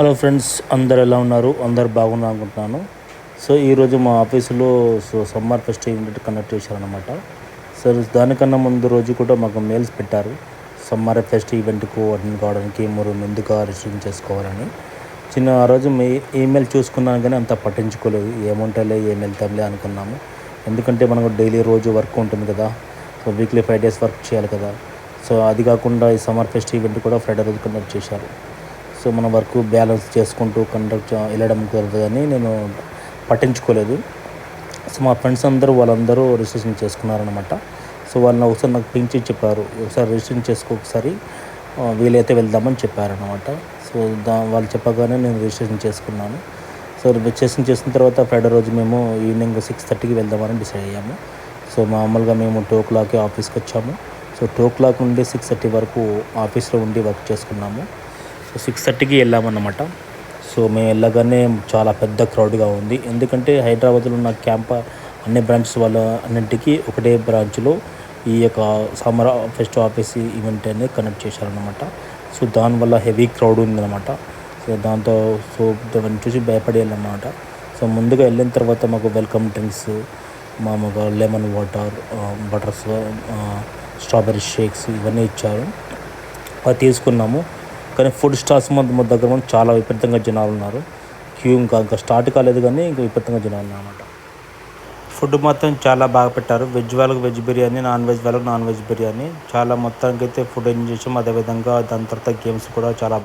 Hello friends, అందరు ఎలా ఉన్నారు? అందరు బాగున్నారు అనుకుంటున్నాను. సో ఈరోజు మా ఆఫీసులో సమ్మర్ ఫెస్ట్ ఈవెంట్ కండక్ట్ చేశారనమాట. సో దానికన్నా ముందు రోజు కూడా మాకు మెయిల్స్ పెట్టారు. సమ్మర్ ఫెస్ట్ ఈవెంట్కు అటెండ్ కావడానికి మీరు ముందుగా రిజిస్ట్రేషన్ చేసుకోవాలని. ఆ రోజు ఈమెయిల్ చూసుకున్నాను కానీ అంత పట్టించుకోలేదు. ఏముంటాయిలే, వెళ్తాంలే అనుకున్నాము. ఎందుకంటే మనకు డైలీ రోజు వర్క్ ఉంటుంది కదా. సో వీక్లీ 5 days వర్క్ చేయాలి కదా. సో అది కాకుండా ఈ సమ్మర్ ఫెస్ట్ ఈవెంట్ కూడా ఫ్రైడే రోజు కండక్ట్ చేశారు. సో మన వర్క్ బ్యాలెన్స్ చేసుకుంటూ వెళ్ళడం కుదరదని నేను పట్టించుకోలేదు. సో మా ఫ్రెండ్స్ వాళ్ళందరూ రిజిస్ట్రేషన్ చేసుకున్నారనమాట. సో వాళ్ళని ఒకసారి నాకు పింక్ చేసి చెప్పారు, ఒకసారి రిజిస్ట్రేషన్ చేసుకో, ఒకసారి వీలైతే వెళ్దామని చెప్పారనమాట. సో వాళ్ళు చెప్పగానే నేను రిజిస్ట్రేషన్ చేసుకున్నాను. సో రిజిస్ట్రేషన్ చేసిన తర్వాత ఫ్రైడే రోజు మేము ఈవినింగ్ 6:30కి వెళ్దామని డిసైడ్ అయ్యాము. సో మామూలుగా మేము 2 o'clock ఆఫీస్కి వచ్చాము. సో 2 o'clock నుండి 6:30 వరకు ఆఫీస్లో ఉండి వర్క్ చేసుకున్నాము. సో 6:30కి వెళ్ళామన్నమాట. సో మేము వెళ్ళగానే చాలా పెద్ద క్రౌడ్గా ఉంది. ఎందుకంటే హైదరాబాద్లో ఉన్న అన్ని బ్రాంచెస్ వాళ్ళ అన్నింటికి ఒకటే బ్రాంచ్లో ఈ యొక్క సమ్మర్ ఫెస్ట్ ఆఫీస్ ఈవెంట్ అనేది కండక్ట్ చేశారనమాట. సో దానివల్ల హెవీ క్రౌడ్ ఉందన్నమాట. సో దాంతో దాన్ని చూసి భయపడి వెళ్ళామన్నమాట. సో ముందుగా వెళ్ళిన తర్వాత మాకు వెల్కమ్ డ్రింక్స్, మామూలుగా lemon water, butters, strawberry shakes ఇవన్నీ ఇచ్చారు. అది తీసుకున్నాము. కానీ ఫుడ్ స్టాల్స్ దగ్గర చాలా విపరీతంగా జనాలు ఉన్నారు. క్యూ ఇంకా స్టార్ట్ కాలేదు, కానీ ఇంకా విపరీతంగా జనాలు ఉన్నారన్నమాట. ఫుడ్ మాత్రం చాలా బాగా పెట్టారు. వెజ్ వాళ్ళకి వెజ్ బిర్యానీ, నాన్ వెజ్ వాళ్ళకి నాన్ వెజ్ బిర్యానీ. చాలా మొత్తానికి అయితే ఫుడ్ ఎంజాయ్ చేసాము. అదేవిధంగా దాని తర్వాత గేమ్స్ కూడా చాలా